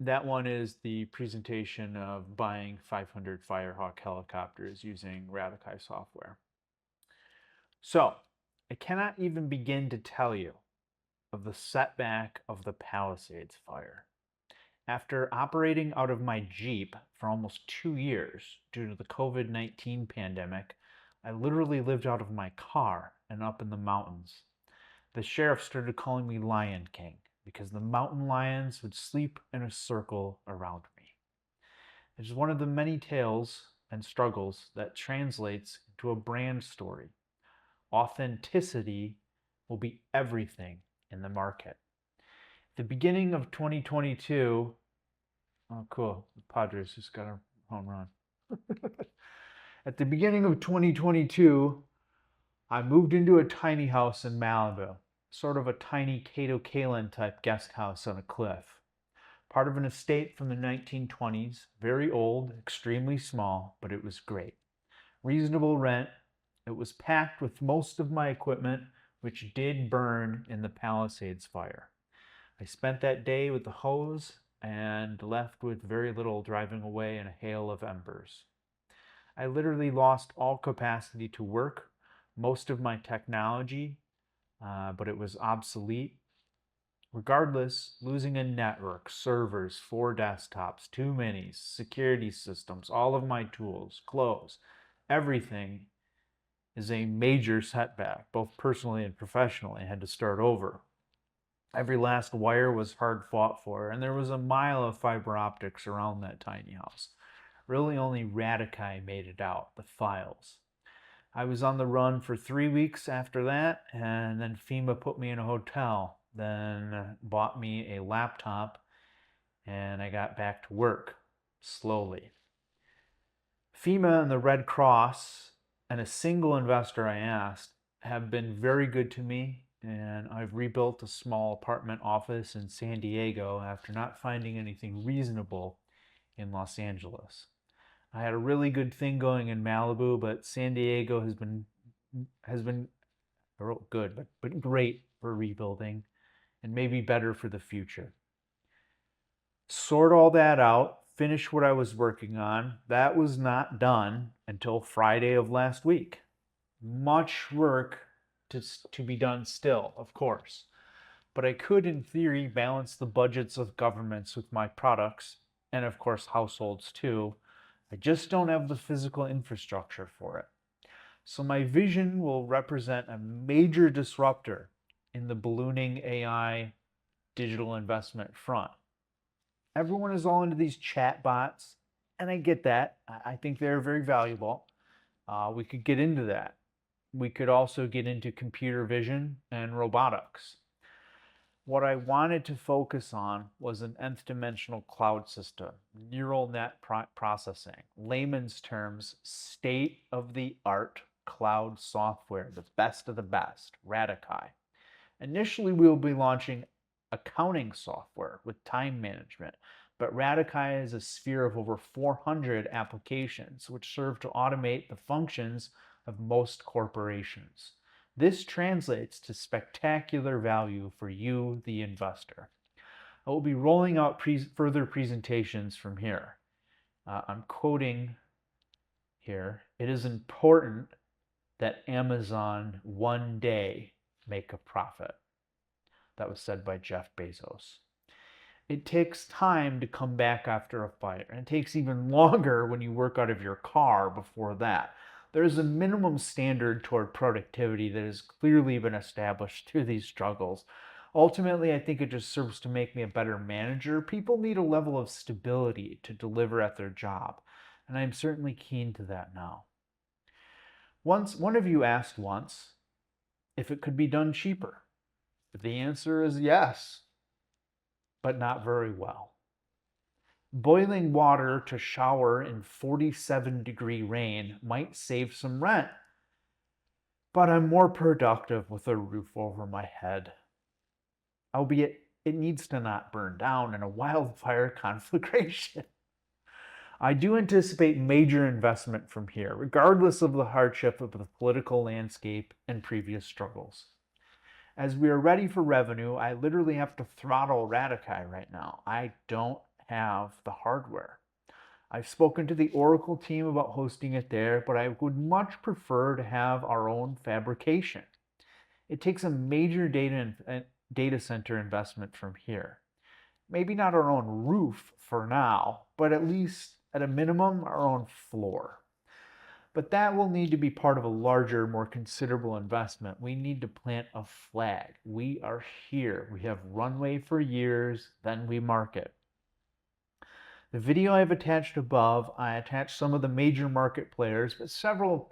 That one is the presentation of buying 500 Firehawk helicopters using Radicai software. So, I cannot even begin to tell you of the setback of the Palisades fire. After operating out of my Jeep for almost 2 years due to the COVID-19 pandemic, I literally lived out of my car and up in the mountains. The sheriff started calling me Lion King because the mountain lions would sleep in a circle around me. It is one of the many tales and struggles that translates into a brand story. Authenticity will be everything in the market. At the beginning of 2022, oh, cool. The Padres just got a home run. At the beginning of 2022, I moved into a tiny house in Malibu, sort of a tiny Cato Kalin type guest house on a cliff. Part of an estate from the 1920s, very old, extremely small, but it was great. Reasonable rent. It was packed with most of my equipment, which did burn in the Palisades fire. I spent that day with the hose and left with very little, driving away in a hail of embers. I literally lost all capacity to work, most of my technology, but it was obsolete. Regardless, losing a network, servers, 4 desktops, 2 minis, security systems, all of my tools, clothes, everything is a major setback, both personally and professionally. I had to start over. Every last wire was hard fought for, and there was a mile of fiber optics around that tiny house. Really only Radicai made it out, the files. I was on the run for 3 weeks after that, and then FEMA put me in a hotel, then bought me a laptop, and I got back to work, slowly. FEMA and the Red Cross and a single investor I asked have been very good to me, and I've rebuilt a small apartment office in San Diego after not finding anything reasonable in Los Angeles. I had a really good thing going in Malibu, but San Diego has been good, but great for rebuilding and maybe better for the future. Sort all that out, finish what I was working on. That was not done until Friday of last week. Much work to be done still, of course. But I could, in theory, balance the budgets of governments with my products, and of course, households too. I just don't have the physical infrastructure for it. So my vision will represent a major disruptor in the ballooning AI digital investment front. Everyone is all into these chat bots, and I get that. I think they're very valuable. We could get into that. We could also get into computer vision and robotics. What I wanted to focus on was an nth dimensional cloud system, neural net processing, layman's terms, state of the art cloud software, the best of the best, Radicai. Initially, we will be launching accounting software with time management, but Radicai is a sphere of over 400 applications which serve to automate the functions of most corporations. This translates to spectacular value for you, the investor. I will be rolling out further presentations from here. I'm quoting here, "It is important that Amazon one day make a profit." That was said by Jeff Bezos. It takes time to come back after a fire, and it takes even longer when you work out of your car before that. There's a minimum standard toward productivity that has clearly been established through these struggles. Ultimately, I think it just serves to make me a better manager. People need a level of stability to deliver at their job, and I'm certainly keen to that now. One of you asked once if it could be done cheaper. The answer is yes, but not very well. Boiling water to shower in 47-degree rain might save some rent, but I'm more productive with a roof over my head. Albeit, it needs to not burn down in a wildfire conflagration. I do anticipate major investment from here, regardless of the hardship of the political landscape and previous struggles. As we are ready for revenue, I literally have to throttle Radicai right now. I don't have the hardware. I've spoken to the Oracle team about hosting it there, but I would much prefer to have our own fabrication. It takes a major data center investment from here. Maybe not our own roof for now, but at least at a minimum, our own floor. But that will need to be part of a larger, more considerable investment. We need to plant a flag. We are here. We have runway for years, then we market. The video I've attached above, I attached some of the major market players, but several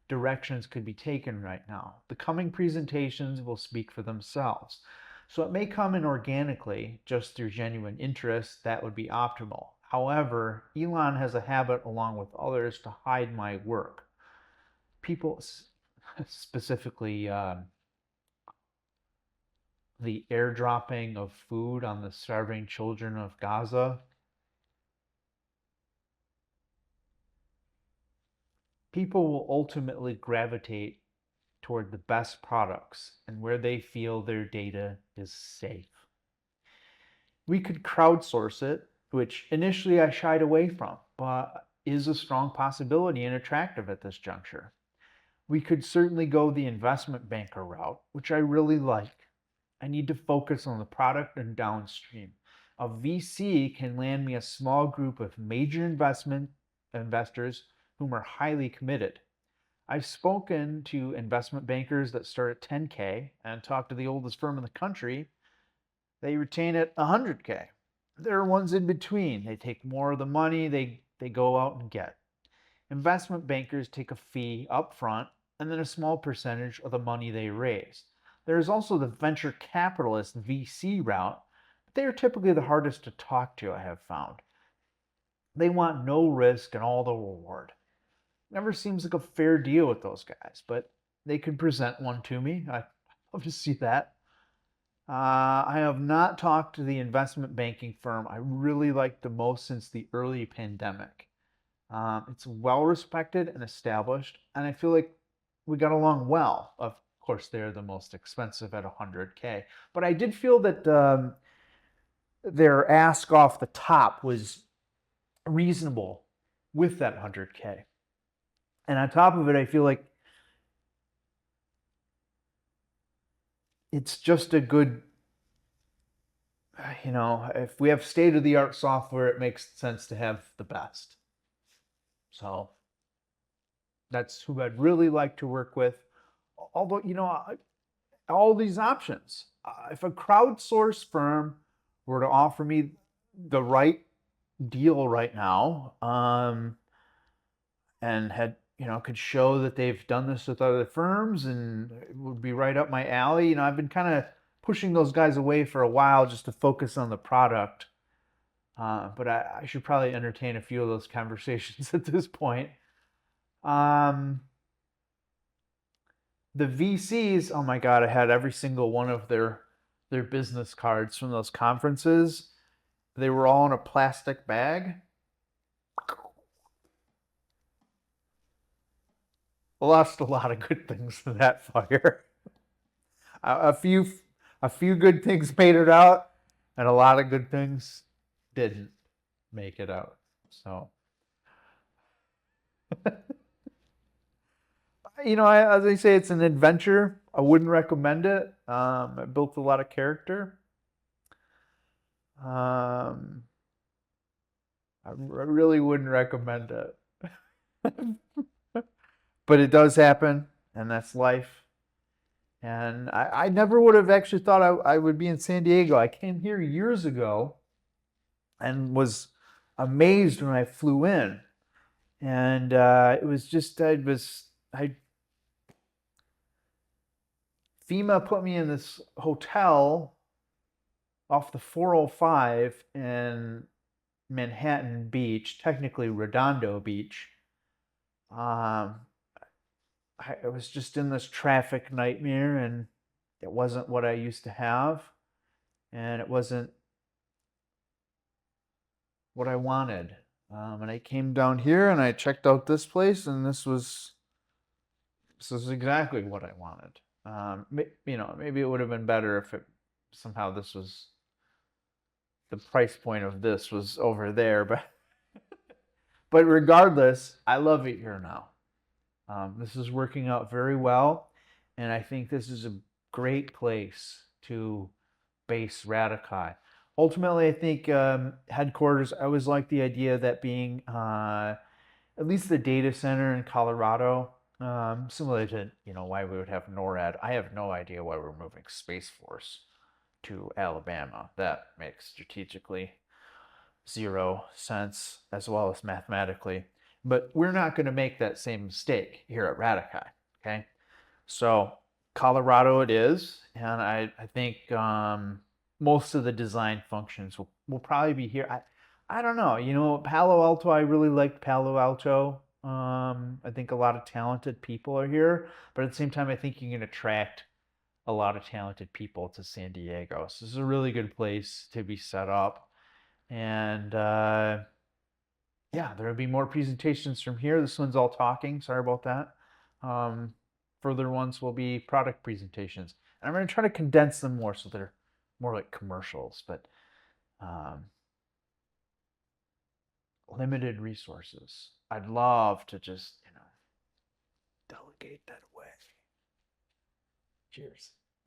directions could be taken right now. The coming presentations will speak for themselves. So it may come in organically, just through genuine interest. That would be optimal. However, Elon has a habit, along with others, to hide my work. People, specifically the airdropping of food on the starving children of Gaza. People will ultimately gravitate toward the best products and where they feel their data is safe. We could crowdsource it, which initially I shied away from, but is a strong possibility and attractive at this juncture. We could certainly go the investment banker route, which I really like. I need to focus on the product and downstream. A VC can land me a small group of major investors whom are highly committed. I've spoken to investment bankers that start at 10K and talked to the oldest firm in the country. They retain at 100K. There are ones in between. They take more of the money they go out and get. Investment bankers take a fee up front and then a small percentage of the money they raise. There is also the venture capitalist VC route, but they are typically the hardest to talk to, I have found. They want no risk and all the reward. Never seems like a fair deal with those guys, but they could present one to me. I'd love to see that. I have not talked to the investment banking firm I really liked the most since the early pandemic. It's well respected and established, and I feel like we got along well. Of course, they're the most expensive at 100K, but I did feel that their ask off the top was reasonable with that 100K. And on top of it, I feel like it's just a good, if we have state-of-the-art software, it makes sense to have the best. So that's who I'd really like to work with. Although, all these options. If a crowdsourced firm were to offer me the right deal right now, and had, could show that they've done this with other firms and it would be right up my alley. I've been kind of pushing those guys away for a while just to focus on the product. But I should probably entertain a few of those conversations at this point. The VCs, oh my God, I had every single one of their business cards from those conferences. They were all in a plastic bag. Lost a lot of good things in that fire. A few good things made it out, and a lot of good things didn't make it out. So, as I say, it's an adventure. I wouldn't recommend it. I built a lot of character. I really wouldn't recommend it. But it does happen, and that's life. And I never would have actually thought I would be in San Diego. I came here years ago and was amazed when I flew in. And it was just, FEMA put me in this hotel off the 405 in Manhattan Beach, technically Redondo Beach. I was just in this traffic nightmare, and it wasn't what I used to have, and it wasn't what I wanted. And I came down here and I checked out this place, and this was exactly what I wanted. Maybe it would have been better if somehow this was the price point of this was over there, but regardless, I love it here now. This is working out very well, and I think this is a great place to base Radicai. Ultimately, I think headquarters, I always like the idea that being at least the data center in Colorado, similar to why we would have NORAD. I have no idea why we're moving Space Force to Alabama. That makes strategically zero sense as well as mathematically. But we're not going to make that same mistake here at Radicai. Okay, so Colorado it is, and I think most of the design functions will probably be here. I don't know. Palo Alto. I really liked Palo Alto. I think a lot of talented people are here, but at the same time, I think you can attract a lot of talented people to San Diego. So this is a really good place to be set up. And yeah, there'll be more presentations from here. This one's all talking. Sorry about that. Further ones will be product presentations. And I'm going to try to condense them more so they're more like commercials, but limited resources. I'd love to just, delegate that away. Cheers.